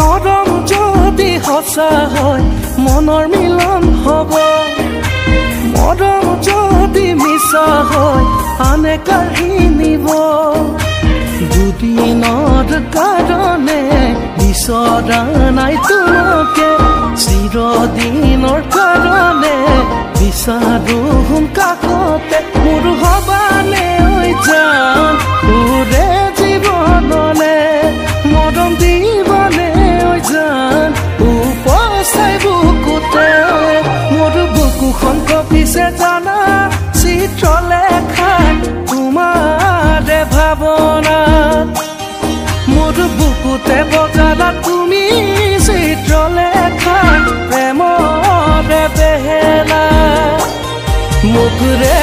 মৰম যদি সঁচা হয় মনৰ মিলন হ'ব মৰম যদি মিছা হয় আনে কাঢ়ি নিব দুদিনৰ কাৰণে বিচৰা নাই তোমাকে চিৰদিনৰ কাৰণে বিচাৰো কাষতে মোৰ হবানে ঐ জান তোৰে জীৱনলে মৰম দিবনে ঐ জান উপচাই বুকুতে মোৰ বুকুখন কঁপিছে জানা চিত্ৰলেখা তোমাৰে ভাৱনা মোৰ বুকুতে বজালা তুমি চিত্ৰলেখা প্ৰেমৰে বেহেলা মুখৰে